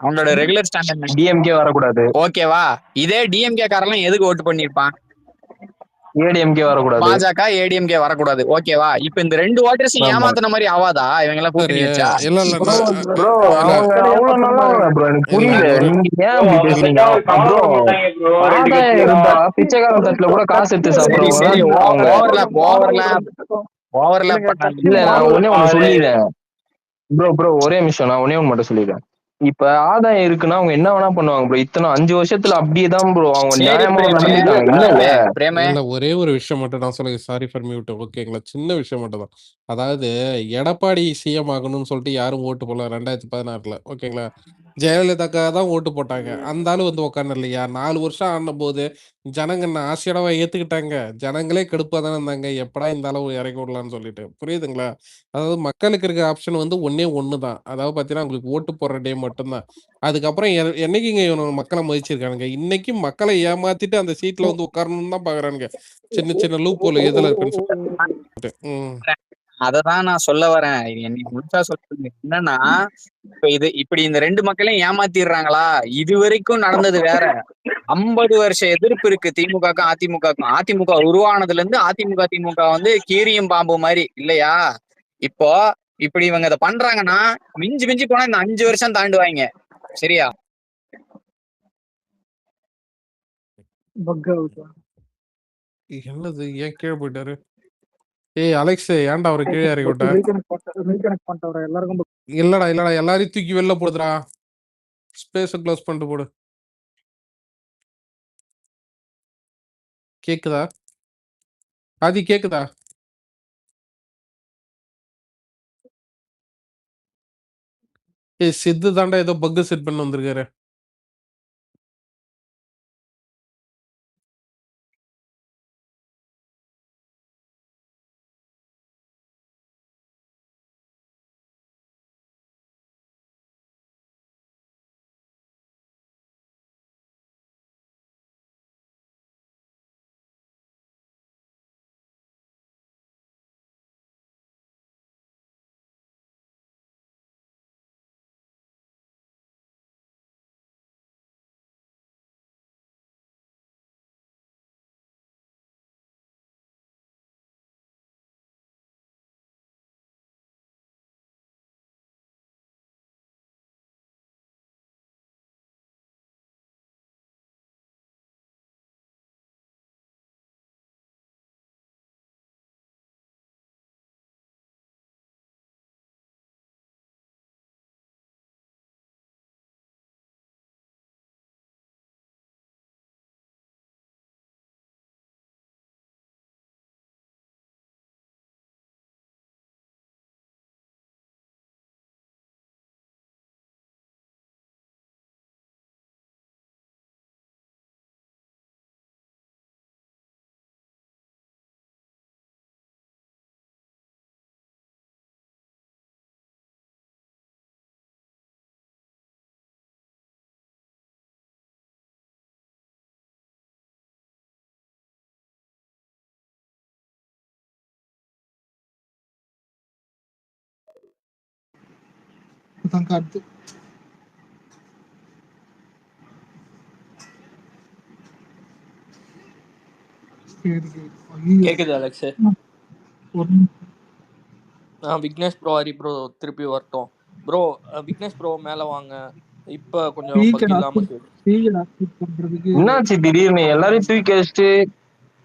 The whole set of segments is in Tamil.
அவங்களோட ரெகுலர் ஸ்டாண்ட் டிஎம்கே வரக்கூடாது. ஓகேவா? இதே டிஎம்கே காரெல்லாம் எதுக்கு ஓட்டு பண்ணிருப்பான்? ஏடிஎம்கே வரக்கூடாது. பாஜக ஏடிஎம்கே வரக்கூடாது. ஓகேவா? இப்ப இந்த 2 ஓட்டர்ஸையும் ஆமா. ஏமாத்துன மாதிரி ஆவாதா இவங்க எல்லாம் கூட்டணி வச்சா? இல்ல இல்ல ப்ரோ இல்ல அவங்க அவ்வளவு நல்லவங்க ப்ரோ, எனக்கு புரியல. ஒரு நீங்க ஏன் அப்படி பேசுறீங்க ப்ரோ? ஆதாயம் இருந்தா பிச்சைக்காரன் தட்டுல கூட காசு எடுத்து சரி சாப்பிடுறவங்க சரி அவங்க. ஓவர்லாப் பண்ணாதீங்க. இல்ல நான் ஒண்ணே ஒண்ணு சொல்லிடுறேன் ப்ரோ, ஒரே நிமிஷம், நான் ஒண்ணே ஒண்ணு மட்டும் சொல்லிடுறேன். இப்ப ஆதாயம் இருக்குன்னா அவங்க என்ன வேணா பண்ணுவாங்க ப்ரோ. இத்தனை 5 வருஷத்துல அப்படியே தான் ப்ரோ அவங்க சரி நியாயமா பிரேமே, நடந்துட்டாங்க. இல்ல பிரேமே, பிரேமே. இல்ல ஒரே ஒரு விஷயம் மட்டும் நான் சொல்லுங்க. Sorry for mute. ஓகேங்களா? சின்ன விஷயம் மட்டும் தான். அதாவது எடப்பாடி சிஎம் ஆகணும்னு சொல்லிட்டு யாரும் ஓட்டு போடல 2016. ஓகேங்களா? ஜெயலலிதாக்காக தான் ஓட்டு போட்டாங்க. அந்த ஆளு வந்து உட்காந்து இல்லையா 4 வருஷம் ஆன போது ஜனங்க என்ன ஆசையோடவா ஏத்துக்கிட்டாங்க? ஜனங்களே கடுப்பா தானே இருந்தாங்க. எப்படா இந்த அளவு இறக்கி விடலாம்னு சொல்லிட்டு. புரியுதுங்களா? அதாவது மக்களுக்கு இருக்க ஆப்ஷன் வந்து ஒண்ணே ஒண்ணு தான். அதாவது பார்த்தீங்கன்னா, உங்களுக்கு ஓட்டு போடுற டே மட்டும்தான். அதுக்கப்புறம் என்னைக்குங்க இவனுங்க மக்கள மதிச்சிருக்கானுங்க? இன்னைக்கு மக்களை ஏமாத்திட்டு அந்த சீட்ல வந்து உட்காரணும்னு தான் பார்க்குறானுங்க. சின்ன சின்ன லூப் ஹோல் எதுல இருக்குன்னு சொல்லிட்டு. அததான் நான் சொல்ல வரேன். என்னை முழுசா சொல்லுங்க. என்னன்னா இப்ப இப்படி இந்த 2 மக்களையும் ஏமாத்திடுறாங்களா? இது வரைக்கும் நடந்தது வேற. 50 வருஷ எதிர்ப்பு இருக்கு திமுகக்கும் அதிமுகக்கும். அதிமுக உருவானதுல இருந்து அதிமுக திமுக வந்து கீரியும் பாம்பு மாதிரி இல்லையா? இப்போ இப்படி இவங்க இதை பண்றாங்கன்னா மிஞ்சி மிஞ்சி போனா இந்த 5 வருஷம் தாண்டுவாங்க. சரியா? என்னது ஏன் கீழே போயிட்டாரு? ஏய் அலெக்ஸ், ஏன்டா அவரை கீழே இறக்கி விட்ட? இல்லடா எல்லாரையும் தூக்கி வெளில போடுதுடா. ஸ்பேஸ க்ளோஸ் பண்ணிட்டு போடு. கேக்குதா? ஆதி கேக்குதா? ஏய் சித்து தாண்டா ஏதோ பக் செட் பண்ண வந்திருக்காரு. கேக்குது Alex? Vignesh bro Hari bro திருப்பி வரட்டும். ப்ரோ விக்னேஷ் ப்ரோ மேல வாங்க. இப்ப கொஞ்சம் பக் இல்லாம என்னாச்சு திடீர்னு எல்லாரையும் தூக்கி வச்சுட்டு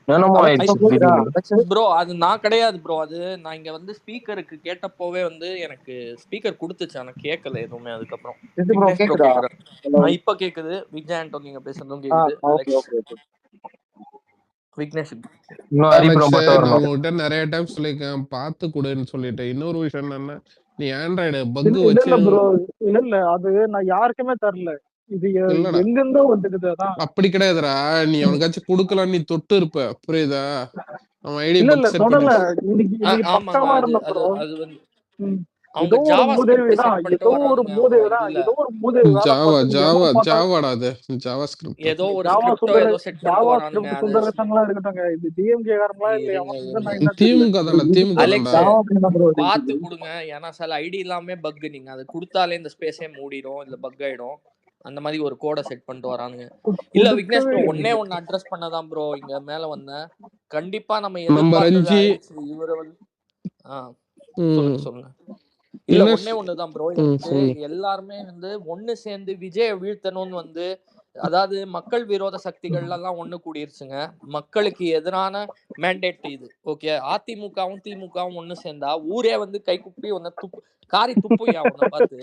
என்னமோ ஆயிடுச்சு திடீர்னு. ப்ரோ அது நான் கிடையாது ப்ரோ. அது நான் இங்க வந்து ஸ்பீக்கருக்கு கேட்டப்போவே வந்து எனக்கு ஸ்பீக்கர் கொடுத்துச்சு. ஆனா கேட்கல எதுவுமே. அதுக்கப்புறம் விக்னேஷ் ப்ரோ கேக்குறேன். இப்ப கேக்குது. விஜய் ஆண்டோ நீங்க பேசுறதும் கேக்குது. அலெக்ஸ் விக்னேஷ் அலெக்ஸ், நான் உங்ககிட்ட நிறைய டைம் சொல்லியிருக்கேன் பார்த்து கொடுன்னு சொல்லிட்டு. இன்னொரு விஷயம் என்னன்னா, நீ ஆண்ட்ராய்டு பக் வச்சு இல்ல அது நான் யாருக்குமே தரல. இது எங்கிருந்தோ வந்துக்குது. அதான் அப்படி கிடையாதுடா. நீ அவனுக்காச்சும் கொடுக்கலாம், நீ தொட்டு இருப்ப. புரியுதா? அவன் ஐடி இல்ல பக் செட் தொடல. பண்ணி இன்னைக்கு பக்காவா இருந்த ப்ரோ. அது வந்து அவங்க ஜாவா ஸ்கிரிப்ட் செட் பண்ணிட்டு வரானுங்க அவங்க இதுல ஏதோ ஒரு மூதேவி வேலை ஜாவா பார்த்து ஜாவா எவன் பார்த்தாலும் ஜாவாடா அது ஜாவா ஸ்கிரிப்ட். ஏதோ ஒரு ஜாவா ஸ்கிரிப்டோ சுந்தர ஏதோ செட் பண்ணிட்டு ஜாவா வரானுங்க. ஸ்கிரிப்ட் அது சுந்தரசன்லாம் இருக்கட்டும்ங்க. இது டிஎம்கே காரங்களா இல்ல இருங்க எவன் இருங்க சுந்தரனா தெரியல. திமுக தான்டா திமுக தான்டா. அலெக்ஸ் ஜாவா தான் ப்ரோ பார்த்து கொடுங்க. ஏன்னா சில ஐடி எல்லாமே பக், நீங்க அதை கொடுத்தாலே இந்த ஸ்பேஸே மூடிடும், இல்ல பக் ஆயிடும். அந்த மாதிரி ஒரு கோடை செட் பண்ணிட்டு வரானுங்க. இல்ல விக்னேஷ் ப்ரோ, ஒன்னே ஒன்னு அட்ரஸ் பண்ணதான் ப்ரோ இங்க மேல வந்தேன். கண்டிப்பா நம்ம நம்பர் எதிர்பார்த்தது 5 அலெக்ஸ் இவரை வந்து சொல்லுங்க சொல்லுங்க. இல்ல என்ன ஒன்னே ஒண்ணுதான் ப்ரோ, இது வந்து எல்லாருமே வந்து ஒண்ணு சேர்ந்து விஜய வீழ்த்தணும்னு வந்து, அதாவது மக்கள் விரோத சக்திகள் எல்லாம் ஒண்ணு கூடிருச்சுங்க. மக்களுக்கு எதிரான மேண்டேட் இது. ஓகே, அதிமுகவும் திமுகவும் ஒண்ணு சேர்ந்தா ஊரே வந்து கை குப்பி ஒன்ன காரி துப்பும். உன்னை பார்த்து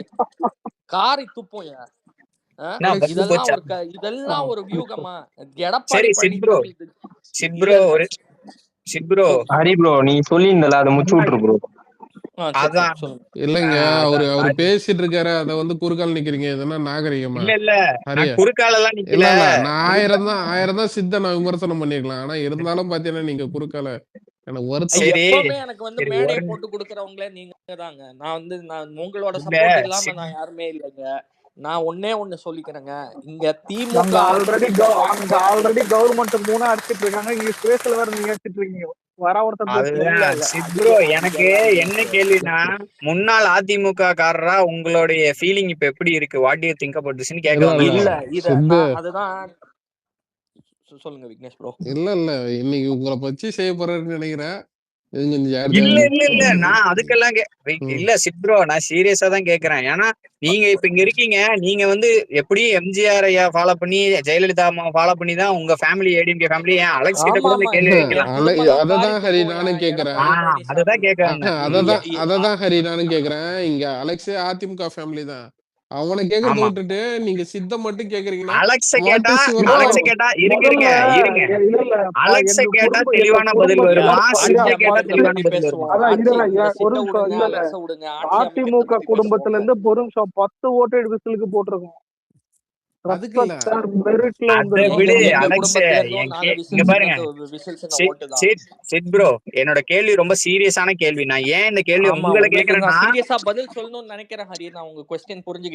காரி துப்பும். இதெல்லாம் ஒரு வியூகமா? எடப்பாடி பழனிசாமி ஹரி ப்ரோ நீ சொல்லியிருந்தல அதை முடிச்சு விட்டுரு ப்ரோ. இல்லைங்க, அவரு பேசிட்டு இருக்காரு, அத வந்து குறுக்கால நிக்கிறீங்க. இதெல்லாம் நாகரிகமா? இல்ல இல்ல நான் 1000 தான் சித்த நான் விமர்சனம் பண்ணிருக்கலாம். ஆனா இருந்தாலும் பாத்தீங்கன்னா நீங்க குறுக்கால எனக்கு வருத்தம். எப்பவுமே எனக்கு வந்து மேடை போட்டு கொடுக்கறவங்களே நீங்க தாங்க. நான் உங்களோட சப்போர்ட் இல்லாம நான் யாருமே இல்லைங்க. நான் ஒன்னே ஒண்ணு சொல்லிக்கிறேங்க, இங்க திமுக ஆல்ரெடி கவர்மெண்ட் 3 அடிச்சிட்டு இருக்காங்க. இங்க ஸ்பேஸ்ல வேற நீங்க அடிச்சிட்டு இருக்கீங்க. எனக்கு என்ன கேள்வினா, முன்னாள் அதிமுக காரரா உங்களுடைய ஃபீலிங் இப்ப எப்படி இருக்கு? What to you think about this னு கேட்கலாம். இல்ல அதுதான் சொல்லுங்க விக்னேஷ் ப்ரோ. இல்ல இன்னைக்கு உங்களை பத்தி செய்ய போறேன்னு நினைக்கிறேன். இல்ல நான் அதுக்கெல்லாம் இல்ல சிப்ரோ, நான் சீரியஸா தான் கேக்குறேன். ஏன்னா நீங்க இப்ப இங்க இருக்கீங்க, நீங்க வந்து எப்படி எம்ஜிஆர் ஐயா ஃபாலோ பண்ணி, ஜெயலலிதா அம்மா ஃபாலோ பண்ணி தான் உங்க ஃபேமிலி ஏடிஎம்கே ஃபேமிலி அலெக்ஸ் கிட்ட கூட கேள்வி வைக்கலாம். அததான் ஹரி நானும் கேக்குறேன். அததான் ஹரி நானும் கேக்குறேன். இங்க அலெக்ஸ் அதிமுக ஃபேமிலி தான். அவனை கேக்குறத விட்டுட்டு நீங்க சித்த மட்டும் கேக்குறீங்கன்னா, அலெக்ஸ கேட்டா அலெக்ஸ கேட்டா தெளிவான பதில் வருமா? சித்த கேட்டா தெளிவான பதில் வருமா? அதிமுக குடும்பத்துல இருந்து ஒரு நிமிஷம் 10 ஓட்டு விசிலுக்கு போட்டிருக்கோம். என்னோட கேள்வி ரொம்ப சீரியஸான கேள்வி. நான் ஏன் இந்த கேள்வி உங்களை கேக்குறேன்னா,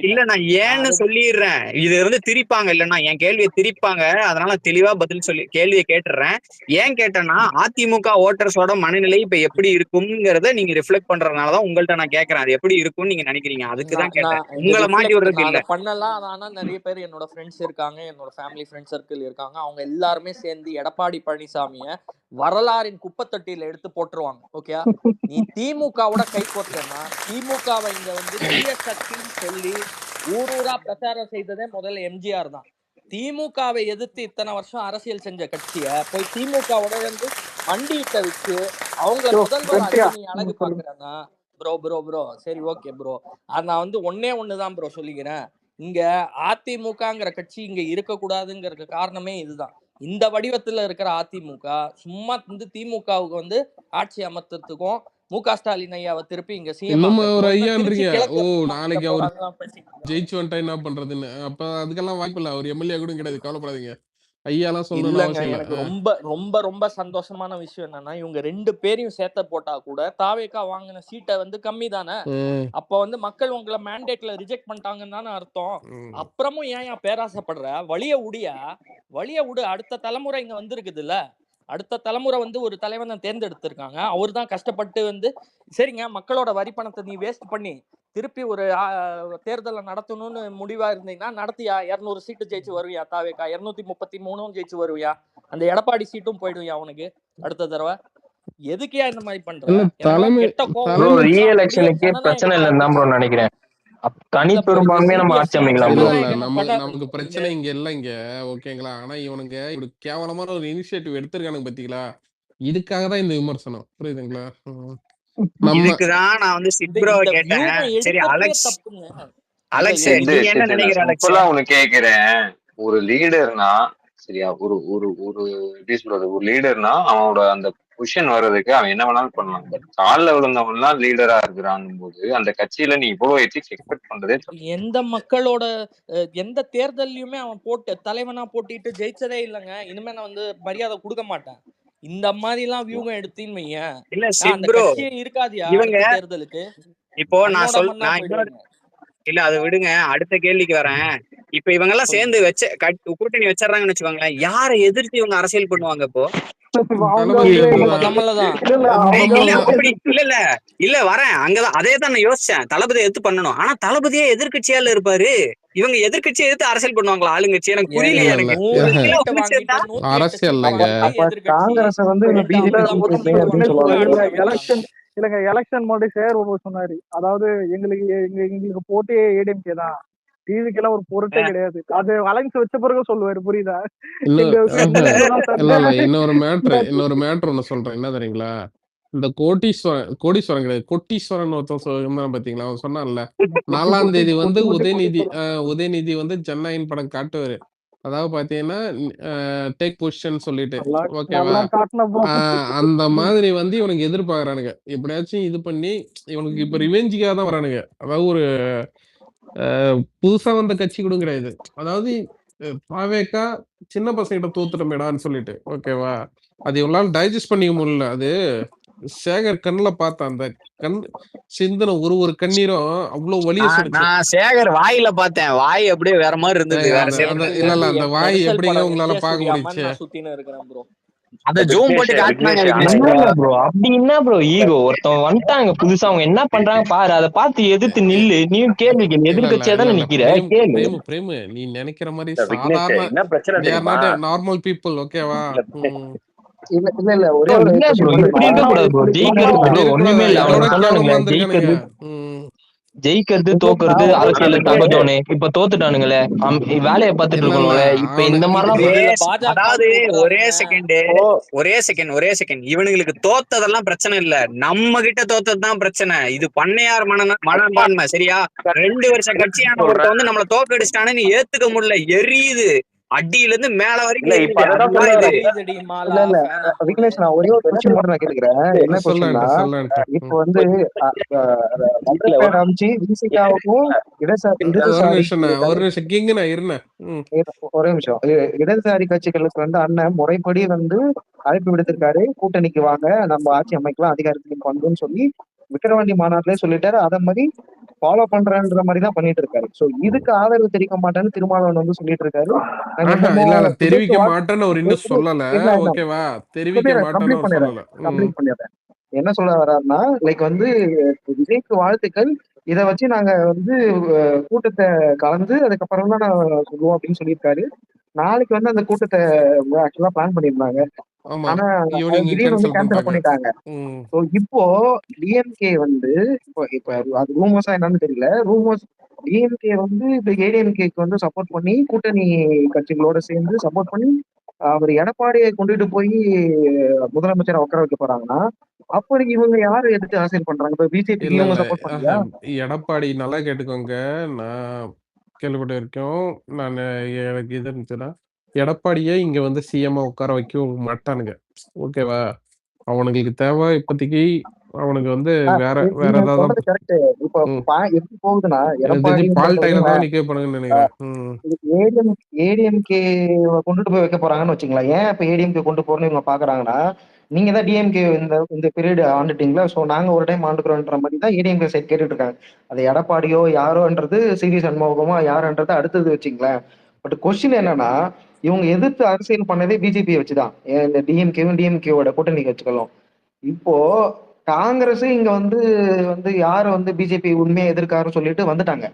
இல்ல நான் ஏன்னு சொல்லிடுறேன். இது வந்து திரிப்பாங்க, இல்லன்னா என் கேள்வியை திரிப்பாங்க. அதனால தெளிவா பதில் சொல்லி கேள்வியை கேட்டுறேன். ஏன் கேட்டேன்னா, அதிமுக ஓட்டர்ஸோட மனநிலை இப்ப எப்படி இருக்கும்ங்கிறத நீங்க ரிஃப்ளெக்ட் பண்றதுனாலதான் உங்கள்ட்ட நான் கேட்கறேன். அது எப்படி இருக்கும்னு நீங்க நினைக்கிறீங்க? அதுக்குதான் கேட்டேன். உங்களை மாட்டி விடுறதுக்கு இல்ல. பண்ணலாம். ஆனா நிறைய பேர் என்னோட ஃப்ரெண்ட்ஸ் இருக்காங்க, என்னோட ஃபேமிலி ஃப்ரெண்ட் சர்க்கிள் இருக்காங்க. அவங்க எல்லாருமே சேர்ந்து எடப்பாடி பழனிசாமிய வரலாறின் குப்பத்தட்டியில எடுத்து போட்டுருவாங்க. ஓகே, நீ திமுகவோட கை கோர்த்தனா, திமுகவை இங்க வந்து தீய சக்தின்னு சொல்லி ஊரூரா பிரச்சாரம் செய்ததே முதல்ல எம்ஜிஆர் தான். திமுகவை எதிர்த்து இத்தனை வருஷம் அரசியல் செஞ்ச கட்சிய போய் திமுகவோட வந்து மண்டியிட்ட வச்சு அவங்கள முதல்வர் நீ அழகு பாக்குறேன்னா ப்ரோ சரி ஓகே ப்ரோ. நான் வந்து ஒன்னே ஒண்ணுதான் ப்ரோ சொல்லிக்கிறேன். இங்க அதிமுகங்கிற கட்சி இங்க இருக்கக்கூடாதுங்கிற காரணமே இதுதான். இந்த வடிவத்துல இருக்கிற அதிமுக சும்மா வந்து திமுகவுக்கு வந்து ஆட்சி அமர்த்தத்துக்கும் மு.க. ஸ்டாலின் ஐயாவை திருப்பி இங்க சிஎம் ஒரு ஐயான்றீங்க. ஓ நாளைக்கு அவர் ஜெயிச்சு வந்துட்டா என்ன பண்றதுன்னு. அப்ப அதுக்கெல்லாம் வாய்ப்பு இல்ல. அவர் எம்எல்ஏ கூட கிடையாது, கவலைப்படாதீங்க. ஐயாலாம் சொல்லணும்னு எனக்கு ரொம்ப ரொம்ப ரொம்ப சந்தோஷமான விஷயம் என்னன்னா, இவங்க 2 பேரையும் சேர்த்த போட்டா கூட தாவேகா வாங்கின சீட்டை வந்து கம்மி தானே. அப்ப வந்து மக்கள் உங்களை மேண்டேட்ல ரிஜெக்ட் பண்ணிட்டாங்கன்னு தானே அர்த்தம். அப்புறமும் ஏன் பேராசைப்படுற? வழிய விடு. அடுத்த தலைமுறை இங்க வந்திருக்குது இல்ல. அடுத்த தலைமுறை வந்து ஒரு தலைவனை தேர்ந்தெடுத்திருக்காங்க. அவர் தான் கஷ்டப்பட்டு வந்து, சரிங்க மக்களோட வரி பணத்தை நீ வேஸ்ட் பண்ணி திருப்பி ஒரு தேர்தலை நடத்தணும்னு முடிவா இருந்தீங்கன்னா நடத்தியா? 200 சீட்டு ஜெயிச்சு வருவியா? தாவேகா 233 ஜெயிச்சு வருவியா? அந்த எடப்பாடி சீட்டும் போயிடுவியா உனக்கு அடுத்த தடவை? எதுக்கியா இந்த மாதிரி பண்ற? பிரச்சனை இல்லைன்னு ப்ரோ நினைக்கிறேன். தனி பெரும்பான்மையா நம்ம ஆட்சி அமைக்கலாம். நமக்கு பிரச்சனை இங்க இல்ல இங்க, ஓகேங்களா? ஆனா இவனுங்க இப்படி கேவலமான ஒரு இனிஷியேட்டிவ் எடுத்திருக்கானுங்க பாத்தீங்களா? இதுக்காக தான் இந்த விமர்சனம், புரியுதுங்களா? இதுக்குதான் நான் வந்து சிப்ரோ கேட்டேன். சரி அலெக்ஸ் நீ என்ன நினைக்கிற? அலெக்ஸ் ஒன்னு கேக்குறேன். ஒரு லீடர்னா சரியா, ஒரு லீடர்னா அவனோட அந்த பொசிஷன் வர்றதுக்கு அவன் என்ன வேணாலும் பண்ணலாம். பட் காலில் விழுந்தவன்லாம் லீடரா இருக்கிறான் போது அந்த கட்சியில நீ இவ்வளவு எத்திக்ஸ் எக்ஸ்பெக்ட் பண்றதே எந்த மக்களோட எந்த தேர்தலையுமே அவன் தலைவனா போட்டிட்டு ஜெயிச்சதே இல்லைங்க. இனிமே நான் வந்து மரியாதை கொடுக்க மாட்டேன். இந்த மாதிரி எல்லாம் வியூகம் எடுத்தீன்னு வையேன், இல்ல சிப்ரோ இருக்காதியா தேர்தலுக்கு. இப்போ நான் மண்ணோட சொல் மண்ணா நான் இன்னொரு போயிடுவீங்க. இல்ல அதை விடுங்க, அடுத்த கேள்விக்கு வரேன். இப்ப இவங்க எல்லாம் சொல்லுங்க. சேர்ந்து கூட்டணி வச்சிடறாங்கன்னு வச்சுக்கோங்களேன், யாரை எதிர்த்து இவங்க அரசியல் பண்ணுவாங்க இப்போ? அவங்க தளபதி வந்து நம்ம வந்துதான் நம்மளதான். இல்ல இல்ல அவங்க இல்ல நம்மளதான் அப்படி இல்ல வரேன் அங்கதான், அதே தான் நான் யோசிச்சேன். தளபதி எதிர்த்து பண்ணணும், ஆனா தளபதியே எதிர்க்கட்சியால இருப்பாரு. இவங்க எதிர்க்கட்சியை எதிர்த்து அரசியல் பண்ணுவாங்களா ஆளுங்கட்சி? எனக்கு ஏங்க புரியலையே இல்ல எனக்கு. 100 இல்ல சீட்டை ஒண்ணு சேர்ந்தா வாங்கிட்டு 108 அரசியல்லைங்க சீட்டை வாங்கிட்டு அப்ப எதிர்க்கட்சி காங்கிரஸ் வந்து இவங்க ரெண்டு பிஜேபி 50 கூட்டணி சீட்டை அப்படின்னு சொல்லுவாங்க. வாங்கிட்டு ஆட்சி அமைக்கலாங்க. எலெக்ஷன் இல்லங்க, எலெக்ஷன் முன்னாடி சேர் ஒருவர் சொன்னாரு, அதாவது எங்களுக்கு போட்டியே ஏடிஎம்கே தான், டிவிக்கு எல்லாம் ஒரு பொருட்டே கிடையாது. அது அலைன்ஸ் வச்ச பிறகு சொல்லுவாரு, புரியுதா? இன்னும் எங்க சிஎம் இல்ல இன்னொரு மேட்ரு ஒண்ணு சொல்றேன், என்ன தெரியுங்களா? இந்த கோடீஸ்வரன் கிடையாது, கொட்டீஸ்வரன் ஒருத்தன் இருந்தான் பாத்தீங்களா? அவன் சொன்னான்ல 4ஆம் தேதி வந்து உதயநிதி வந்து ஜனநாயகன் படம் காட்டுவாரு. அதாவது பாத்தீங்கன்னா டேக் பொசிஷன் சொல்லிட்டு, ஓகேவா? நல்லா காட்டின bro. அந்த மாதிரி வந்து இவனுக்கு எதிர்பார்க்கறானுங்க, எப்படியாச்சும் இது பண்ணி இவனுக்கு இப்ப ரிவெஞ்சுக்காக தான் வரானுங்க. அதாவது ஒரு புதுசா வந்த கட்சி கூட கிடையாது. அதாவது பாவேக்கா சின்ன பசங்கிட்ட தோத்துட்டமேடான்னு சொல்லிட்டு, ஓகேவா? அது இவங்களால டைஜஸ்ட் பண்ணிக்க முடியல. அது சேகர் கண்ணுல பார்த்த அந்த கண் சிந்தின ஒரு கண்ணீரும் அவ்வளவு வலிய சொல்லுச்சு. நான் சேகர் வாயில பார்த்தேன், வாய் அப்படியே வேற மாதிரி இருந்தது, வேற அந்த சேவ். இல்ல அந்த வாய் மெர்சல் எப்படிங்க படம் உங்களால எம்ஜிஆர் பார்க்க ஸ்டுடியோ முடியுச்சு? நான் சுத்தின்னு இருக்கிறேன் ப்ரோ. அத ஜூம் போட்டு காட்டினாங்க விக்னேஷ். இல்ல ப்ரோ, அப்படி என்ன ப்ரோ ஈகோ? ஒருத்தவங்க வந்துட்டாங்க புதுசா, அவங்க என்ன பண்றாங்க பாரு, அதை பார்த்து எதிர்த்து நில்லு. நீயும் கேள்வி கேள்வி, எதிர்கட்சியா தானே நிக்கிற, கேளு. பிரேமு நீ நினைக்கிற மாதிரி விக்னேஷ் சாதாரண என்ன பிரச்சனை தெரியுமா? நார்மல் பீப்புள், ஓகேவா? இல்ல ஒரே ஒரு இல்ல ப்ரோ, question இப்படி இருக்க கூடாது ப்ரோ. ஜெயிக்கிறது ப்ரோ ஒண்ணுமே இல்ல. அவங்க சொன்னானுங்களே ஜெயிக்கிறது தோக்குறது அரசியல் சகஜம்னு. இப்ப தோத்துட்டானுங்களே, வேலையை பார்த்துட்டு இருக்கணும்ல. இப்ப இந்த மாதிரிலாம் அதாவது ஒரே செகண்ட் இவனுங்களுக்கு தோத்ததெல்லாம் பிரச்சனை இல்ல, நம்ம கிட்ட தோத்ததுதான் பிரச்சனை. இது பண்ணையார் மனப்பான்மை, சரியா? 2 வருஷம் கட்சியான ஒருத்த வந்து நம்மள தோக்கடிச்சிட்டானு ஏத்துக்க முடியல, எரியுது அடியில இருந்து மேல வரைக்கும். விக்னேஷ், நான் ஒரே ஒரு கொஸ்டின் மட்டும் நான் கேட்டுக்கிறேன். என்ன கொஸ்டின்னா, இப்ப வந்து ஒரே நிமிஷம், இடதுசாரி கட்சிகளுக்கு வந்து அண்ணன் முறைப்படி வந்து அழைப்பு விடுத்திருக்காரு, கூட்டணிக்கு வாங்க, நம்ம ஆட்சி அமைக்கலாம், அதிகாரத்துக்கு வந்துன்னு சொல்லி விக்கிரவாண்டி மாநாட்டிலே சொல்லிட்டாரு. அத மாதிரி ஃபாலோ பண்றன்ற மாதிரி தான் பண்ணிட்டு இருக்காரு. சோ இதுக்கு ஆதரவு தெரிவிக்க மாட்டேன்னு திருமாவளவன் வந்து சொல்லிட்டு இருக்காரு. தெரிவிக்க மாட்டேன்னு ஒரு இன்னும் சொல்லல, ஓகேவா? தெரிவிக்க மாட்டேன்னு கம்ப்ளீட் பண்ணிடுறேன். என்ன சொல்ல வர்றாருன்னா, லைக் வந்து விஜய்க்கு வாழ்த்துக்கள், இதை வச்சு நாங்க வந்து கூட்டத்தை கலந்து அதுக்கப்புறம் தான் நான் சொல்லுவோம் அப்படின்னு சொல்லியிருக்காரு. நாளைக்கு வந்து அந்த கூட்டத்தை ஆக்சுவலா பிளான் பண்ணியிருந்தாங்க, ஆனா திடீர்னு வந்து கேன்சல் பண்ணிட்டாங்க. இப்போ டிஎம்கே வந்து இப்ப அது ரூமர்ஸா என்னன்னு தெரியல, ரூமர்ஸ் டிஎம்கே வந்து இப்ப ஏடிஎம்கேக்கு வந்து சப்போர்ட் பண்ணி கூட்டணி கட்சிகளோட சேர்ந்து சப்போர்ட் பண்ணி அவர் எடப்பாடியை கொண்டுட்டு போய் முதலமைச்சரை உட்கார வைக்க போறாங்கன்னா, அப்படி இவங்க யாரு எடுத்து அரசியல் பண்றாங்க? இப்ப பிஜேபி இவங்க சப்போர்ட் பண்ணலையா? எடப்பாடி நல்லா கேட்டுக்கோங்க, நான் கேள்விப்பட்ட வரைக்கும் நான் எனக்கு இது இருந்துச்சுன்னா எடப்பாடியே இங்க வந்து சிஎம் உட்கார வைக்க மாட்டானுங்க, ஓகேவா? அவனுக்கு தேவை இப்போதைக்கு அவனுக்கு வந்து வேற ஏதாவது கரெக்ட். இப்போ எப்படி போகுதுன்னா, எடப்பாடி ஏடிஎம்கே கொண்டுட்டு போய் வைக்க போறாங்கன்னு வச்சுங்களேன். ஏன் இப்ப ஏடிஎம்கே கொண்டு போறோம்னு இவங்க பாக்குறாங்கன்னா, நீங்க தான் டிஎம்கே இந்த பீரியட் ஆண்டுட்டீங்களா, சோ நாங்க ஒரு டைம் ஆண்டுக்கிறோன்ற மாதிரி தான் ஏடிஎம்கே சைட் கேட்டுட்டு இருக்காங்க. அது எடப்பாடியோ யாரோன்றது, சிவி சண்முகமோ யாருன்றது அடுத்தது வச்சுங்களேன். பட் கொஸ்டின் என்னன்னா, இவங்க எதிர்த்து அரசியல் பண்ணதே பிஜேபியை வச்சுதான், இந்த டிஎம்கேவோட கூட்டணி கட்சிகளும். இப்போ காங்கிரஸ் இங்க வந்து வந்து யாரு வந்து பிஜேபி உண்மையா எதிர்க்காருன்னு சொல்லிட்டு வந்துட்டாங்க.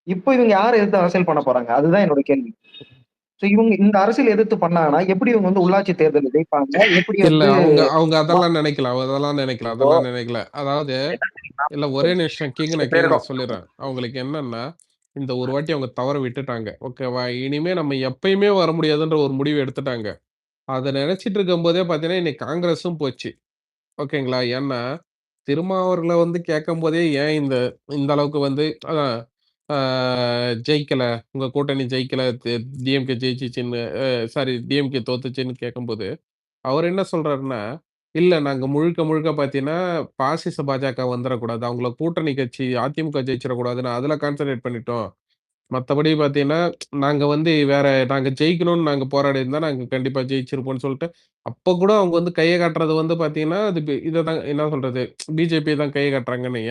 இப்போ இவங்க யாரை எதிர்த்து அரசியல் பண்ண போறாங்க, அதுதான் என்னோட கேள்வி. சோ இவங்க இந்த அரசியல் எதிர்த்து பண்ணாங்கன்னா எப்படி இவங்க வந்து உள்ளாட்சி தேர்தல் ஜெயிப்பாங்க? எப்படி இல்ல அவங்க அதெல்லாம் நினைக்கல. அதாவது இல்ல ஒரே நிமிஷம் கிங் நான் சொல்லிடுறேன். அவங்களுக்கு என்னன்னா, இந்த ஒரு வாட்டி அவங்க தவற விட்டுட்டாங்க, ஓகேவா? இனிமே நம்ம எப்பயுமே வர முடியாதுன்ற ஒரு முடிவு எடுத்துட்டாங்க. அதை நினைச்சிட்டு இருக்கும் போதே பாத்தீங்கன்னா இன்னைக்கு காங்கிரஸும் போச்சு, ஓகேங்களா? ஏன்னா திருமாவர்களை வந்து கேட்கும் போதே ஏன் இந்த அளவுக்கு வந்து ஜெயிக்கல, உங்க கூட்டணி ஜெயிக்கல, டிஎம்கே ஜெயிச்சிச்சுன்னு, சாரி டிஎம்கே தோத்துச்சுன்னு கேட்கும்போது அவர் என்ன சொல்றாருன்னா, இல்ல நாங்க முழுக்க பாத்தீங்கன்னா பாசிச பாஜக வந்துடக்கூடாது, அவங்கள கூட்டணி கட்சி அதிமுக ஜெயிச்சிடக்கூடாதுன்னு அதுல கான்சென்ட்ரேட் பண்ணிட்டோம். மத்தபடி பாத்தீங்கன்னா நாங்க வந்து நாங்க ஜெயிக்கணும்னு நாங்க போராடி இருந்தா நாங்க கண்டிப்பா ஜெயிச்சிருப்போம்னு சொல்லிட்டு, அப்ப கூட அவங்க வந்து கையை காட்டுறது வந்து பாத்தீங்கன்னா அது இததான் என்ன சொல்றது, பிஜேபி தான் கையை காட்டுறாங்கன்னு.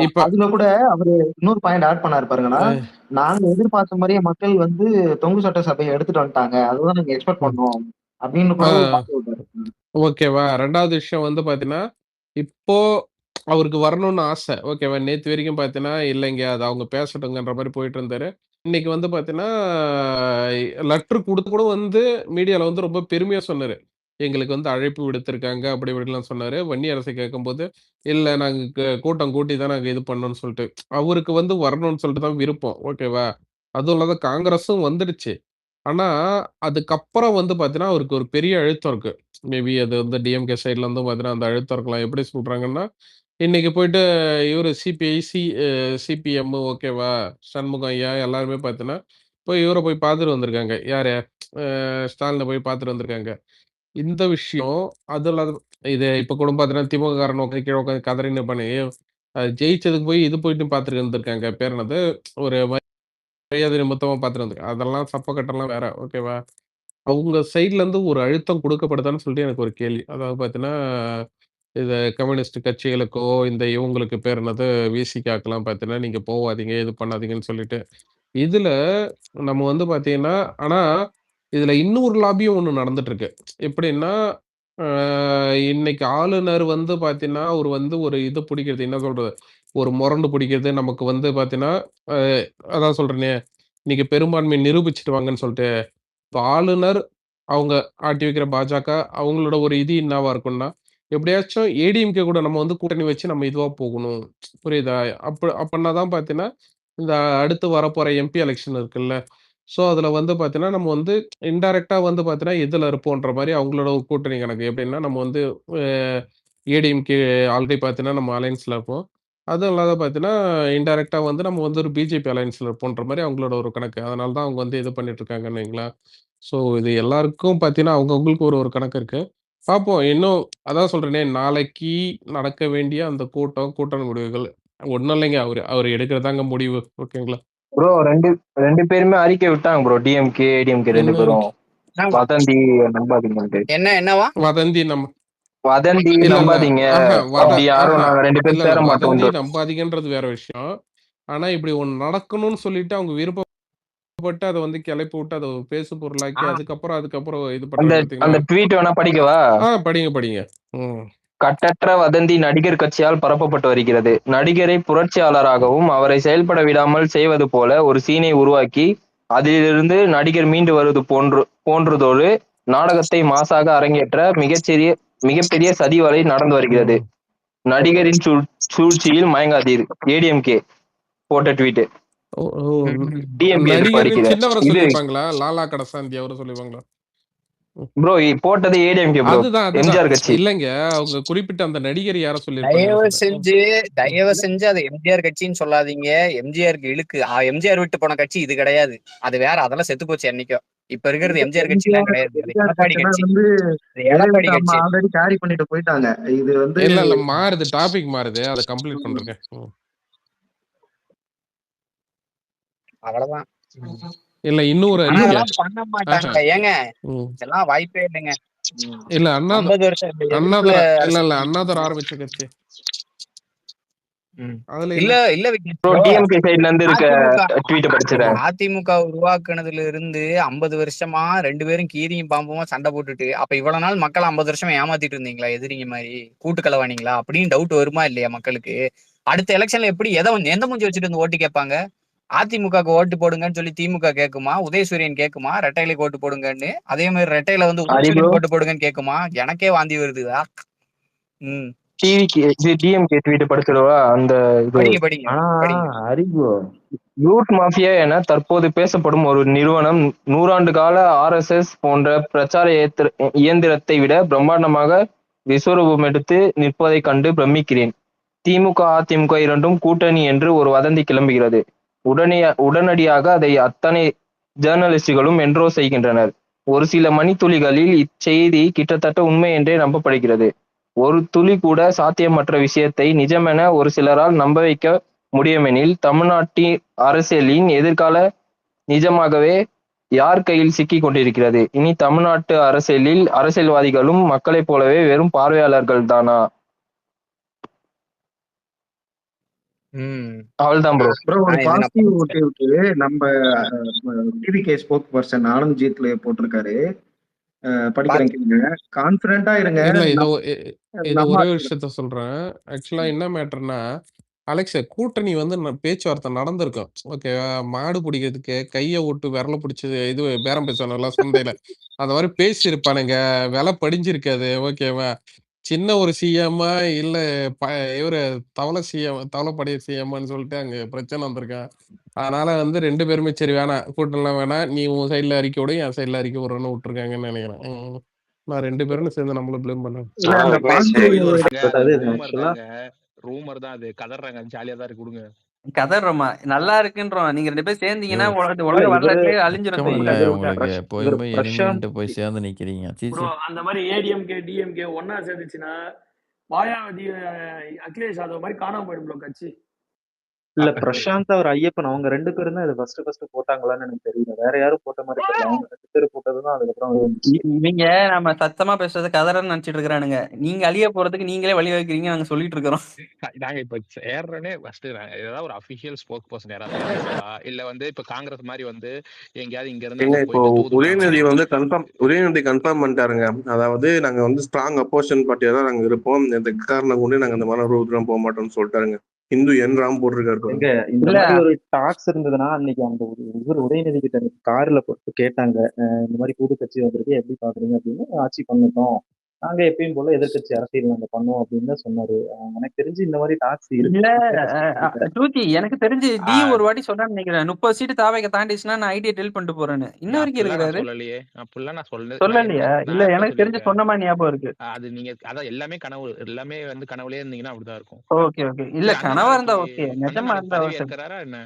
இப்ப அதுல கூட அவரு இன்னொரு பாயிண்ட் ஆட் பண்ணாரு பாருங்கன்னா, அஹ், நாங்க எதிர்பார்த்த மாதிரியே மக்கள் வந்து தொங்கு சட்ட சபையை எடுத்துட்டு வந்துட்டாங்க. அதுதான் நாங்க எக்ஸ்பெக்ட் ம், பண்ணோம் அப்படின்னு கூட ஒரு ஆஹ் பாயிண்ட் விட்டாரு. ஓகேவா? 2வது விஷயம் வந்து பார்த்தீங்கன்னா, இப்போ அவருக்கு வரணும்னு ஆசை. ஓகேவா? நேத்து வரைக்கும் பார்த்தீங்கன்னா, இல்லைங்க அது அவங்க பேசட்டுங்கன்ற மாரி போயிட்டு இருந்தாரு. இன்னைக்கு வந்து பார்த்தீங்கன்னா, லெட்டர் குடுத்து கூட வந்து மீடியால வந்து ரொம்ப பெருமையா சொன்னாரு. எங்களுக்கு வந்து அழைப்பு விடுத்திருக்காங்க, அப்படி இப்படிலாம் சொன்னாரு. வன்னியரசு கேட்கும்போது, இல்ல நாங்க கூட்டம் கூட்டி தான் நாங்க இது பண்ணோம்னு சொல்லிட்டு. அவருக்கு வந்து வரணும்னு சொல்லிட்டு தான் விருப்பம். ஓகேவா? அதுவும் இல்லாத காங்கிரஸும் வந்துடுச்சு. ஆனா, அதுக்கப்புறம் வந்து பார்த்தீங்கன்னா, அவருக்கு ஒரு பெரிய அழுத்தம் இருக்கு. மேபி அது வந்து டிஎம்கே சைட்ல இருந்தும் பார்த்தீங்கன்னா, அந்த அழுத்தம் இருக்கலாம். எப்படி சொல்றாங்கன்னா, இன்னைக்கு போயிட்டு இவரு சிபிஐ, சிபிஎம் ஓகேவா? சண்முகம் ஐயா எல்லாருமே பார்த்தீங்கன்னா, போய் இவர போய் பார்த்துட்டு வந்திருக்காங்க. யாரு? ஸ்டாலின போய் பார்த்துட்டு வந்திருக்காங்க. இந்த விஷயம் அது இல்லாத இது இப்ப கூட பார்த்தீங்கன்னா, திமுக காரன் உட்காந்து கீழ உட்காந்து கதறின்னு இருப்பானே, ஜெயிச்சதுக்கு போய் இது போயிட்டு பார்த்துட்டு வந்திருக்காங்க. பேர் என்னது? ஒரு மரியாதை நிமித்தமா பார்த்துட்டு வந்திருக்காங்க. அதெல்லாம் சப்பக்கட்டெல்லாம் வேற. ஓகேவா? அவங்க சைட்ல இருந்து ஒரு அழுத்தம் குடுக்கப்படுதான்னு சொல்லிட்டு எனக்கு ஒரு கேள்வி. அதாவது பார்த்தீங்கன்னா, இந்த கம்யூனிஸ்ட் கட்சிகளுக்கோ, இந்த இவங்களுக்கு பேர் என்னது விசிகாக்கெல்லாம் பார்த்தீங்கன்னா, நீங்க போவாதீங்க, இது பண்ணாதீங்கன்னு சொல்லிட்டு. இதுல நம்ம வந்து பார்த்தீங்கன்னா, ஆனா இதுல இன்னொரு லாபியும் ஒண்ணு நடந்துட்டு இருக்கு. எப்படின்னா, அ இன்னைக்கு ஆளுநர் வந்து பார்த்தீங்கன்னா, அவரு வந்து ஒரு இது புடிக்கிறது என்ன சொல்றது? ஒரு மொரண்டு புடிக்கிறது நமக்கு வந்து பார்த்தீங்கன்னா, அ அதான் சொல்றேனே, இன்னைக்கு பெரும்பான்மை நிரூபிச்சுட்டு வாங்கன்னு சொல்லிட்டு இப்ப ஆளுநர், அவங்க ஆட்டி வைக்கிற பாஜக, அவங்களோட ஒரு இது என்னவா இருக்கும்னா, எப்படியாச்சும் ஏடிஎம்கே கூட நம்ம வந்து கூட்டணி வச்சு நம்ம இதுவா போகணும். புரியுதா? அப்பன்னா தான் பார்த்தீங்கன்னா, இந்த அடுத்து வரப்போற எம்பி எலக்ஷன் இருக்குல்ல. ஸோ, அதுல வந்து பார்த்தீங்கன்னா, நம்ம வந்து இன்டைரக்ட்டா வந்து பார்த்தீங்கன்னா, எதுல இருப்போன்ற மாரி அவங்களோட ஒரு கூட்டணி கணக்கு. எப்படின்னா, நம்ம வந்து அ ஏடிஎம்கே ஆல்ரெடி பார்த்தீங்கன்னா, நம்ம அலையன்ஸ்ல இருப்போம். அதுவும் இல்லாத பார்த்தீங்கன்னா, இன்டைரக்ட்டா வந்து நம்ம வந்து ஒரு பிஜேபி அலையன்ஸ்ல இருப்போன்ற மாரி அவங்களோட ஒரு கணக்கு. அதனால தான் அவங்க வந்து இது பண்ணிட்டு இருக்காங்கன்னு வைங்களேன். ஸோ, இது எல்லாருக்கும் பார்த்தீங்கன்னா, அவங்கவங்களுக்கு ஒரு ஒரு கணக்கு இருக்கு. பார்ப்போம். இன்னும் அதான் சொல்றேனே, நாளைக்கு நடக்க வேண்டிய அந்த கூட்டணி முடிவுகள் ஒண்ணும் இல்லைங்க. அவரு அவரு எடுக்கிறதாங்க முடிவு. ஓகேங்களா? ப்ரோ 2 பேருமே அறிக்கை விட்டாங்க ப்ரோ. டிஎம்கே, ஏடிஎம்கே 2 என்ன பேரும். இருக்கு? ஆமா. வதந்தி நம்பாதீங்கன்ட்டு. என்னவா? வதந்தி நம்ம வதந்தி இல்ல, இல்ல. நம்பாதீங்க. வத அப்படி யாரும் ஆஹா. நாங்க 2 இல்ல, பேரும் இல்ல. சேர வதந்தி மாட்டோம்ன்ற. நம்பாதீங்கன்றது வேற விஷயம். ஆனா, இப்படி ஒண்ணு நடக்கணும்னு சொல்லிட்டு அவங்க விருப்பப்பட்டு அத வந்து கிளப்பி விட்டு, அத ஒரு பேசு பொருளாக்கி, ஆ. அதுக்கப்புறம் இது அந்த பண்றாங்க பார்த்தீங்களா? அந்த ட்வீட் வேணா படிக்கவா? படிங்க, படிங்க. ம். கட்டற்ற வதந்தி நடிகர் கட்சியால் பரப்பப்பட்டு வருகிறது. நடிகரை புரட்சியாளராகவும் அவரை செயல்பட விடாமல் செய்வது போல ஒரு சீனை உருவாக்கி அதிலிருந்து நடிகர் மீண்டு வருவது போன்றதொரு நாடகத்தை மாசாக அரங்கேற்ற மிகப்பெரிய சதிவலை நடந்து வருகிறது. ம். நடிகரின் சூழ்ச்சியில் மயங்காதீர். ஏடிஎம்கே போட்ட ட்வீட். ஓ! ஓ! டிஎம்கே எதிர்ப்பு நடிகர்ன்னு அறிக்கை. சின்னவர இது சொல்லியிருப்பாங்களா? லாலா கடசாந்தி அவர சொல்லிருப்பாங்களா? ம். ப்ரோ போட்டது ஏடிஎம்கே ப்ரோ. அதுதான். எம்ஜிஆர் கட்சி. இல்லங்க. அவங்க குறிப்பிட்ட அந்த நடிகர் யார சொல்லியிருப்பாங்கன்னு தயவு சொன்னேன். செஞ்சு ம். தயவு செஞ்சு அது எம்ஜிஆர் கட்சின்னு சொல்லாதீங்க. எம்ஜிஆருக்கு இழுக்கு. எம்ஜிஆர் விட்டு போன கட்சி இது கிடையாது. அது வேற. அதெல்லாம் செத்து போச்சு என்னைக்கோ. இப்ப இருக்கிறது எம்ஜிஆர் கட்சிலாம் எம்ஜிஆர் கிடையாது. அது எம்ஜிஆர் எடப்பாடி கட்சினா கட்சி. வந்து அது எடப்பாடி ஜெயலலிதா அம்மா கட்சி. ஆல்ரெடி கேரி பண்ணிட்டு போயிட்டாங்க. இது வந்து இல்ல. மாறுது. டாபிக் மாறுது. அத கம்ப்ளீட் பண்றேங்க. ம். அவ்வளவுதான். ம். இல்ல இன்னும் ஒரு ஆனா அறிக்கை. அதெல்லாம் பண்ண ஆஹா. மாட்டாங்க. ஏங்க ம். இதெல்லாம் வாய்ப்பே இல்லைங்க. ம். இல்ல 50 வருஷம் எதிர்ப்புல அண்ணாதுரை இல்ல, அரசியல் அண்ணாதுரை பண்ணிட்டு ஆரம்பிச்ச கட்சி. ம். அதுல இல்ல என்ன? இல்ல விக்னேஷ் ப்ரோ ப்ரோ. டிஎம்கே சைட்ல இருந்து இருக்க அதிமுக ட்வீட் படிச்சிடறேன். அதிமுக உருவாக்குனதுல இருந்து 50 வருஷமா 2 பேரும் கீரியும் பாம்புமா சண்டை போட்டுட்டு அப்ப இவ்வளவு நாள் மக்கள் 50 வருஷமா ஏமாத்திட்டு இருந்தீங்களா? எதிரிங்க மாதிரி கூட்டு களவானீங்களா அப்படின்னு டவுட் வருமா இல்லையா மக்களுக்கு? அடுத்த எலெக்ஷன்ல எப்படி எந்த மூஞ்சி வச்சுட்டு வந்து ஓட்டு கேட்பாங்க? அதிமுகவுக்கு ஓட்டு போடுங்கன்னு சொல்லி திமுக கேட்குமா? உதயசூரியன் கேட்குமா ரெட்டையிலுக்கு ஓட்டு போடுங்கன்னு? அதே மாதிரி ரெட்டையில வந்து ஹரி ப்ரோ உதயசூரியன் ஓட்டு போடுங்கன்னு கேட்குமா? எனக்கே வாந்தி வருதுதா. ம். டிஎம்கே ட்வீட் படிச்சிடவா? அந்த இது படிங்க படிங்க ஆனா படிங்க. அறிவு லூட் மாஃபியா என தற்போது பேசப்படும் ஒரு நிறுவனம் 100 ஆண்டு கால ஆர்எஸ்எஸ் போன்ற பிரச்சார இயந்திரத்தை விட பிரம்மாண்டமாக விஸ்வரூபம் எடுத்து நிற்பதைக் கண்டு பிரமிக்கிறேன். திமுக அதிமுக இரண்டும் கூட்டணி என்று ஒரு வதந்தி கிளம்புகிறது. உடனடியாக அதை அத்தனை ஜேர்னலிஸ்டுகளும் என்றோ செய்கின்றனர். ஒரு சில மணித்துளிகளில் இச்செய்தி கிட்டத்தட்ட உண்மை என்றே நம்பப்படுகிறது. ஒரு துளி கூட சாத்தியமற்ற விஷயத்தை நிஜமென ஒரு சிலரால் நம்ப வைக்க முடியுமெனில் தமிழ்நாட்டின் அரசியலின் எதிர்கால நிஜமாகவே யார் கையில் சிக்கிக் கொண்டிருக்கிறது? இனி தமிழ்நாட்டு அரசியலில் அரசியல்வாதிகளும் மக்களைப் போலவே வெறும் பார்வையாளர்கள் தானா? அவ்வளவுதான் ப்ரோ. ப்ரோ ஒரு இது நான் பாசிட்டிவ் படிச்சேன். மோட்டிவ்க்கு நம்ம டிவிகே ஸ்போக் பர்சன் ஆனந்த் ஜேத்ல போட்டிருக்காரு. படிக்கிறேன் கேளுங்க. கான்பிடண்டா இருங்க. இல்ல இது நம்ம ஒரே ஒரு விஷயத்த சொல்றேன். ஆக்சுவலா என்ன மேட்டர்னா, அலெக்ஸ் கூட்டணி வந்து பேச்சுவார்த்தை நடந்திருக்கும். ஓகேவா? மாடு பிடிக்கிறதுக்கு கைய விட்டு விரல பிடிச்சு இது பேரம் பேசுவானுங்கல்ல சந்தையில. அந்த மாதிரி பேசியிருப்பானுங்க. விலை படிஞ்சிருக்காது. ஓகேவா? சின்ன ஒரு சிஎம்மா இல்ல ப இவரு தவளைப்படை சிஎம்மான்னு சொல்லிட்டு அங்க பிரச்சனை வந்திருக்கான். அதனால வந்து 2 பேருமே சரி வேணாம். கூட்டம்லாம் வேணாம். நீ உன் சைடுல அறிக்கை விடு, என் சைடுல அறிக்கை விடுறேன்னு விட்டுருக்காங்கன்னு நினைக்கிறேன். நான் 2 பேரும் சேர்ந்து நம்மள ப்ளேம் பண்ணேன். இல்ல அந்த எப்பவுமே பாசிட்டிவ் இது ஒரு பட் அது ரூமர் ஆக்சுவலா தாங்க. ரூமர் தான் அது. கதறாங்க. ஜாலியா தான் இருக்கு கொடுங்க. கதறோமா நல்லா இருக்குன்றோம். நீங்க 2 பேரும் சேர்ந்தீங்கன்னா யோ உலக இல்ல உலக இவரு வரலாற்றே அழிஞ்சிரும் வெக்கம் இல்ல தெரியுமா? உங்களுக்கு? போய் இவர் போய் பிரசாந்த் எனிமின்ட்டு போய் சேர்ந்து நிக்கிறீங்க. ப்ரோ சீச்சி. அந்த மாதிரி ஏடிஎம்கே டிஎம்கே ஒன்னா சேர்ந்துச்சுன்னா மாயாவதி அகிலேஷ் யாதவ் மாதிரி காணாம போயிடும் ப்ரோ கட்சி. இல்ல அ- பிரசாந்த் அவர் ஐயப்பன் அவங்க 2 பேரும் தான் இது ஃபர்ஸ்ட் போட்டாங்களான்னு எனக்கு தெரியல. வேற யாரும் போட்ட மாதிரி தெரியல. அவங்க 2 பேரும் போட்டதுதான் அதுக்கப்புறம் வந்துச்சு. இவங்க நம்ம சத்தமா பேசுறது கதறன்னு நினைச்சிட்டு இருக்கிறானுங்க. நீங்க அழிய போறதுக்கு நீங்களே வழி வைக்கிறீங்க நாங்க சொல்லிட்டு இருக்கிறோம். நாங்க இப்ப சேர்றனே ஃபர்ஸ்ட் ஏதாவது ஒரு அபிஷியல் ஸ்போக் பர்சன் யாராவது இருக்காங்களா? இல்ல வந்து இப்ப காங்கிரஸ் மாதிரி வந்து எங்கேயாவது இங்க இருந்து ஏங்க அங்க இப்போ போயிட்டு உதயநிதி தூது வந்து உதயநிதி கன்ஃபார்ம் பண்ணிட்டாருங்க. அதாவது நாங்க வந்து ஸ்ட்ராங் அப்போசிஷன் பார்ட்டியா தான் நாங்க இருப்போம். இந்த காரணம் கொண்டு நாங்க அந்த மாதிரி ரூட்லாம் போக மாட்டோம்னு சொல்லிட்டாருங்க. இந்து என் ராம் போட்டிருக்காரு பாருங்க. எங்க இந்த இல்ல மாதிரி ஒரு டாக்ஸ் இருந்ததுன்னா அன்னைக்கு அந்த இவர் உதயநிதி கிட்ட கார்ல போட்டு கேட்டாங்க, இந்த மாதிரி புது கட்சி வந்திருக்கு எப்படி பாக்குறீங்க அப்படின்னு. ஆட்சி பண்ணிட்டோம், நாங்க எப்பயும் போல எதிர்கட்சி அரசியல் நாங்க பண்ணுவோம் அப்படின்னு தான் சொன்னாரு. எனக்கு தெரிஞ்சு இந்த மாதிரி டாக்ஸ் இல்ல இருக்கு. டூட்டி எனக்கு தெரிஞ்சு டி ஒரு வாட்டி சொன்னான்னு நினைக்கிறேன். 30 சீட்டு தாவைக்க தாண்டிச்சுன்னா நான் ஐடியா டெல் பண்ணிட்டு போறேன்னு. இன்ன வரைக்கும் அப்படிலாம் நான் இருக்கிறாரு. சொல்லலையே. அப்படிலாம் நான் சொல்லலையா? இல்ல நான் எப்ப எனக்கு தெரிஞ்சு சொல்லியிருக்கேன்? சொன்ன மாதிரி ஞாபகம் இருக்கு. அது நீங்க அதான் எல்லாமே கனவு. எல்லாமே வந்து கனவுலயே இருந்தீங்கன்னா அப்படிதான் இருக்கும். Okay okay. இல்ல இல்ல அந்த கனவா இருந்தா நாளைக்கு ஓகே. நிஜமா இருந்தா பதவி சரி. ஏற்கிறாரா என்ன?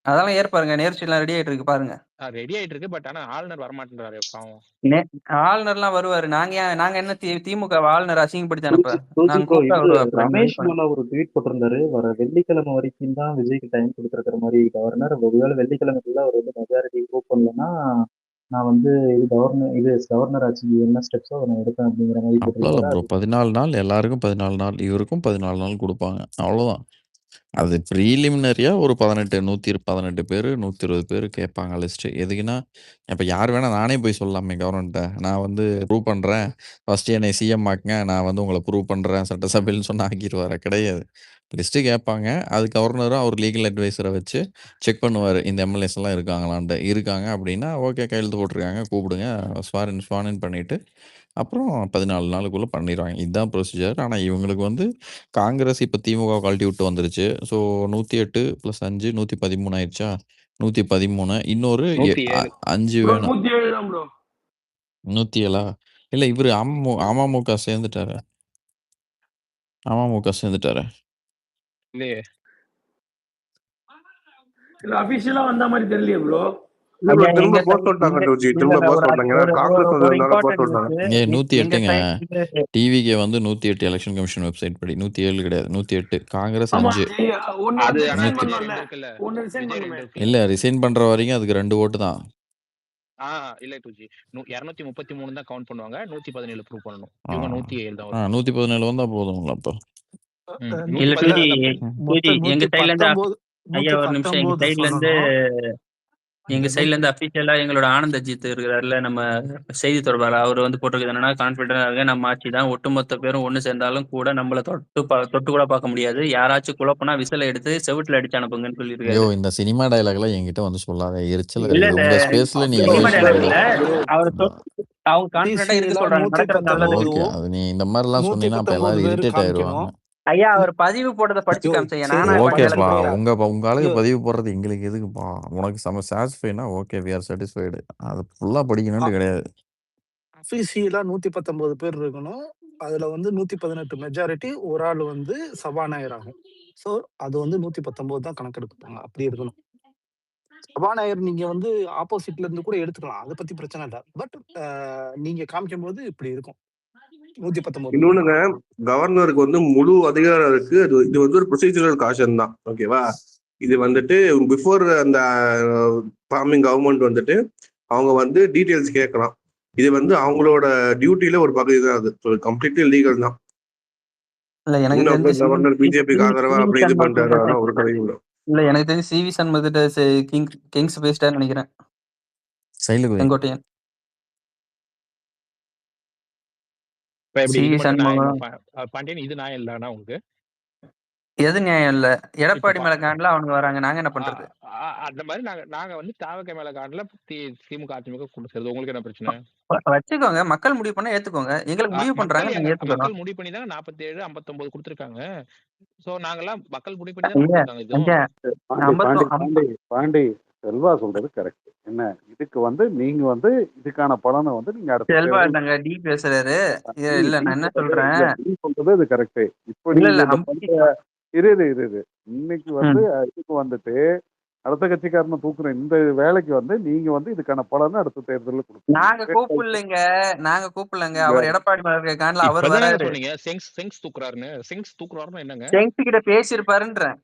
அதெல்லாம் ஏற்பாருங்க. நேர்ச்சிலாம் ரெடி ஆயிட்டு இருக்கு பாருங்க. ரெடி ஆயிட்டு இருக்கு. பட் ஆனா ஆளுநர் வரமாட்டேன்றாரு பாவம். ஆளுநர்லாம் வருவாரு. நாங்க என்ன திமுக ஆளுநர் அசிங்கப்படுத்தி அனுப்ப நாங்க ப்ரோ கூப்பிட்டா இது வருவாரு. ரமேஷ் மூலா ஒரு ட்வீட் போட்டிருந்தாரு. வர வெள்ளிக்கிழமை வரைக்கும் தான் விஜய்க்கு டைம் கொடுத்துருக்கிற மாதிரி கவர்னர். ஒருவேளை வெள்ளிக்கிழமைக்குள்ள அவர் வந்து மெஜாரிட்டி ப்ரூவ் பண்ணலன்னா நான் வந்து கவர்னர் ஆட்சி என்ன ஸ்டெப்ஸோ அதை நான் எடுப்பேன் அப்படிங்கிற மாதிரி அப்பலாம் ப்ரோ போட்டிருக்காரு. 14 நாள் எல்லாருக்கும் 14 நாள், இவருக்கும் 14 நாள் கொடுப்பாங்க. அவ்வளோதான். அது ப்ரீலிமினரியா ஒரு 118 பேர் 120 பேர் கேட்பாங்க லிஸ்ட். எதுக்குன்னா இப்ப யார் வேணா நானே போய் சொல்லலாமே கவர்மெண்ட்ட. நான் வந்து ப்ரூவ் பண்றேன். ஃபர்ஸ்ட் என்னை சிஎம் ஆக்குங்க. நான் வந்து உங்கள ப்ரூவ் பண்றேன் சட்டசபையில்னு சொன்னா ஆக்கிருவாரா? கிடையாது. லிஸ்ட் கேட்பாங்க. அது கவர்னரும் அவர் லீகல் அட்வைசரை வச்சு செக் பண்ணுவாரு. இந்த எம்எல்ஏஸ் எல்லாம் இருக்காங்களான்ட்டு. இருக்காங்க அப்படின்னா ஓகே கையெழுத்து போட்டிருக்காங்க கூப்பிடுங்க. ஸ்வாரின் பண்ணிட்டு அப்புறம் 14 நாளுக்குள்ள பண்ணிருவாங்க. இதுதான் ப்ரொசீஜர். ஆனா இவங்களுக்கு வந்து காங்கிரஸ் இப்ப திமுக கழட்டி விட்டு வந்துருச்சு. ஸோ 108 + 5 113 ஆயிடுச்சா? 113 இன்னொரு 107 5 ப்ரோ வேணும். 107 தான் ப்ரோ. 107 இல்ல இவரு அமமுக சேர்ந்துட்டாரு. அமமுக சேர்ந்துட்டாரு. இல்லையே. இல்ல அபிஷியலா வந்த மாதிரி தெரியலையே ப்ரோ. இல்ல bro, திரும்ப போஸ்ட் சொல்லிட்டாங்க டூஜி. திரும்ப போஸ்ட் சொல்லிட்டாங்க. ஏன்னா காங்கிரஸ் வந்ததுனால போஸ்ட் சொல்லிட்டாங்க. ஏ 108ங்க. டிவிக்கு வந்து 108 எலெக்ஷன் கமிஷன் வெப்சைட் படி 107 கிடையாது 108. காங்கிரஸ் ஆமா 5. ஒன்னு அது வந்து ஆனா ரிசைன் விஜய் பண்ணோம்ல. 2 இருக்குல்ல. ஒன்னு ரிசைன் விஜய் 2 பண்ணுமே. இருக்குல்ல. இல்ல ரிசைன் பண்ற வரைக்கும் அதுக்கு 2 ஓட்டு தான். இல்ல டூஜி 233 தான் கவுண்ட் பண்ணுவாங்க. 117 ப்ரூவ் பண்ணணும். இவங்க 107 தான் வரும். 117 வந்தா போதும்ல அப்போ. இல்ல 117 எங்க சைடுல இருந்து 119 ஐயா ஒரு நிமிஷம் எங்க 119 சைடுல இருந்து சொல்லணும். எங்க சைடுல இருந்து அபிஷியலா எங்களோட ஆனந்த் அஜித் இருக்கிறாருல நம்ம செய்தி தொடர்பாளர் அவர் வந்து போட்டிருக்கிறது என்னன்னா கான்பிடண்டா இருக்க நம்ம ஆட்சி தான் ஒட்டுமொத்த பேரும் ஒண்ணு சேர்ந்தாலும் கூட நம்மள தொட்டு கூட பார்க்க முடியாது. யாராச்சும் குழப்பம்னா விசில எடுத்து செவுட்டுல அடிச்சு அனுப்புங்கன்னு ஐயோ சொல்லியிருக்காரு. இந்த சினிமா டயலாக்லாம் என்கிட்ட வந்து சொல்லாத. எரிச்சல் இல்ல இருக்குது. இல்ல உங்க ஸ்பேஸ்ல நீங்க சினிமா பேசுங்க. டயலாக் இல்ல. bro, அவர் அவங்க கான்பிடண்டா இருக்க டிசில சொல்றாங்க. நடக்கிறது நல்லது. 119 ஓகே அது நீ இந்த மாதிரிலாம் சொன்னீங்கன்னா அப்ப 119 எல்லாரும் பேர் இரிட்டேட் ஆயிருவாங்க. காமிக்கணும். ஐயா அவர் பதிவு போட்டதை படிச்சு ஐயோ காமிச்சையா. சரி நானா இப்ப ஓகேப்பா டயலாக் உங்க ஆளுக்கு ஐயோ பதிவு போடுறது எங்களுக்கு எதுக்குப்பா? உனக்கு செம சாட்டிஸ்ஃபைனா ஓகே வி ஆர் சாட்டிஸ்ஃபைடு. அது ஃபுல்லா படிக்கணும்னு கிடையாது. அபிஷியலா 119 பேர் இருக்கணும். அதுல வந்து 118 மெஜாரிட்டி ஒரு ஆள் வந்து சபாநாயகர் ஆகும். சோ அது வந்து 119 தான் கணக்கெடுப்பாங்க. அப்படி இருக்கணும். சபாநாயகர் நீங்க வந்து ஆப்போசிட்ல இருந்து கூட எடுத்துக்கலாம். அதை பத்தி பிரச்சனை இல்லை. பட் நீங்க காமிக்கும் போது இப்படி இருக்கும். 119 இன்னொன்னுங்க, கவர்னருக்கு வந்து முழு அதிகாரம் இருக்கு. இது வந்து ஒரு ப்ரொசீஜரல் காஷன் தான். ஓகேவா? இது வந்துட்டு பிஃபோர் அந்த ஃபார்மிங் கவர்மெண்ட் வந்துட்டு அவங்க வந்து டீட்டெயில்ஸ் கேட்கலாம். இது வந்து அவங்களோட டியூட்டியில ஒரு பகுதி தான். அது கம்ப்ளீட்லி லீகல் தான். இல்ல எனக்கு இன்னும் தெரிஞ்சு கவர்னர் பிஜேபிக்கு ஆதரவா அப்படி இது பண்றாரு, அதெல்லாம் ஒரு கதையும் இல்லை. இல்ல எனக்கு தெரிஞ்சு சிவி சண்முகத்திட்ட கிங்ஸ் பேசிட்டான்னு நினைக்கிறேன். சைலுக்கு செங்கோட்டையன் இப்ப எப்படி இது சிவி மட்டும் நியாயமா சண்முகம் பாண்டியன், இது நியாயம் இல்லைன்னா உங்களுக்கு? எது நியாயம் இல்ல? இப்ப எடப்பாடி மேல காண்டல அவனுங்க வராங்க, நாங்க என்ன ஆ, பண்றது? அந்த மாதிரி நாங்க நாங்க வந்து தாவக மேல காண்டல திமுக அதிமுக கொண்டு சேர்றது உங்களுக்கு என்ன பிரச்சனை? வச்சுக்கோங்க, மக்கள் முடிவு பண்ணா ஏத்துக்கோங்க. எங்களுக்கு முடிவு பண்றாங்க, நாங்க ஏத்துக்கிறோம். மக்கள் முடிவு பண்ணி தான் 47 59 கொடுத்துருக்காங்க. சோ நாங்கெல்லாம் மக்கள் முடிவு பண்ணி தான் கொடுத்துருக்காங்க. இதுவும் பாண்டி செல்வா சொல்றது கரெக்ட். என்ன இதுக்கு வந்து நீங்க வந்து இதுக்கான பலனை வந்து நீங்க அடுத்த செல்வா இல்லங்க டி பேசுறாரு. இல்ல நான் என்ன சொல்றேன், சொல்றது அது கரெக்ட். இப்ப இல்ல நீங்க இரு இன்னைக்கு வந்து இதுக்கு வந்துட்டு அடுத்த கட்சிக்காரனை தூக்குற இந்த வேலைக்கு வந்து நீங்க வந்து இதுக்கான பலனை அடுத்த தேர்தலில் கொடுக்கணும். நாங்க கூப்பிடலங்க. அவர் எடப்பாடி மேல இருக்க காண்டல அவர் வராரு. சொன்னீங்க செங்ஸ் தூக்குறாருன்னு என்னங்க? செங்ஸ் கிட்ட பேசியிருப்பாருன்றேன்.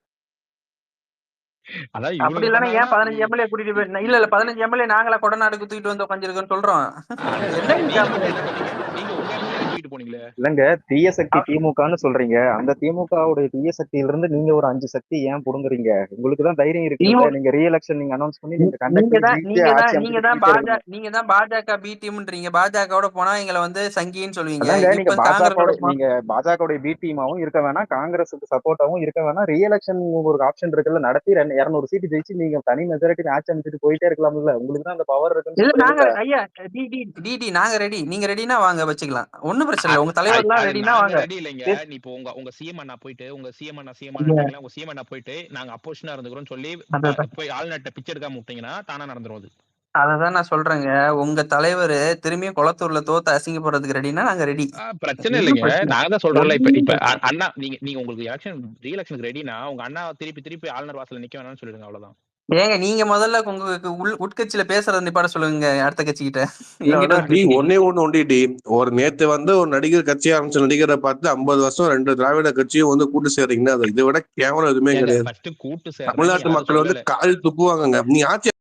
அதாவது அப்படி இல்லன்னா ஏன் 15 எம்எல்ஏ கூட்டிட்டு போய் இல்ல 15 எம்எல்ஏ நாங்களா கொடநாடுக்கு தூக்கிட்டு வந்து உட்காந்துருக்கோம்னு சொல்றோம். இல்லங்க, தீய சக்தி திமுகன்னு சொல்றீங்க. அந்த திமுகவுடைய தீய சக்தியில இருந்து நீங்க ஒரு 5 சக்தி ஏன் புடுங்குறீங்க? உங்களுக்கு தான் தைரியம் இருக்கு. நீங்க ரீஎலெக்ஷன் நீங்க அனௌன்ஸ் பண்ணி நீங்க தான் பாஜக பி டீம்ன்றீங்க. பாஜகவோட போனா எங்களை வந்து சங்கின்னு சொல்லுவீங்க. நீங்க பாஜகவுடைய பி டீமாவும் இருக்க வேணாம், காங்கிரஸுக்கு சப்போர்ட்டாவும் இருக்க வேணாம். ரீஎலெக்ஷன் ஒரு ஆப்ஷன் இருக்குல்ல, நடத்தி 200 சீட்டு ஜெயிச்சு நீங்க தனி மெஜாரிட்டி ஆட்சி அமைச்சிட்டு போயிட்டே இருக்கலாம்ல. உங்களுக்கு தான் அந்த பவர் இருக்கு. நாங்க ரெடி. நீங்க ரெடினா வாங்க வச்சுக்கலாம், ஒண்ணும் பிரச்சனை இல்ல. உங்க தலைவர் எல்லாம் ரெடினா வாங்க. ரெடி இல்லைங்க. இப்போ உங்க சிஎம் அண்ணா போயிட்டு உங்க சிஎம் அண்ணா போயிட்டு நாங்க அப்போசிஷனா இருந்துக்கிறோம்னு சொல்லி போய் ஆள்நட்ட பிச்சை எடுக்காம விட்டீங்கன்னா தானா நடந்துரும். அததான் நான் சொல்றேங்க, உங்க தலைவர் திரும்பியும் குளத்தூர்ல தோத்து அசிங்கப்படுறதுக்கு ரெடினா நாங்க ரெடி. பிரச்சனை இல்லைங்க, நாங்க தான் சொல்றோம்ல. இப்ப அண்ணா நீங்க உங்களுக்கு ரீஎலெக்ஷனுக்கு ரெடினா உங்க அண்ணா திருப்பி ஆளுநர் வாசல்ல நிக்க வேணாம்னு சொல்லிடுங்க, அவ்வளவுதான். ஏங்க நீங்க முதல்ல உங்களுக்கு உட்கட்சியில பேசுறத நிப்பாட சொல்லுங்க அடுத்த கட்சிக்கிட்ட. ஒரு நேத்து வந்து ஒரு நடிகர் கட்சி ஆரம்பிச்ச நடிகரை பார்த்து 50 வருஷம் 2 திராவிட கட்சியும் வந்து கூட்டு சேர்றீங்கன்னா இதை விட கேவலம் எதுவுமே கிடையாது. தமிழ்நாட்டு மக்கள் வந்து கால் துப்புவாங்க. நீ ஆட்சி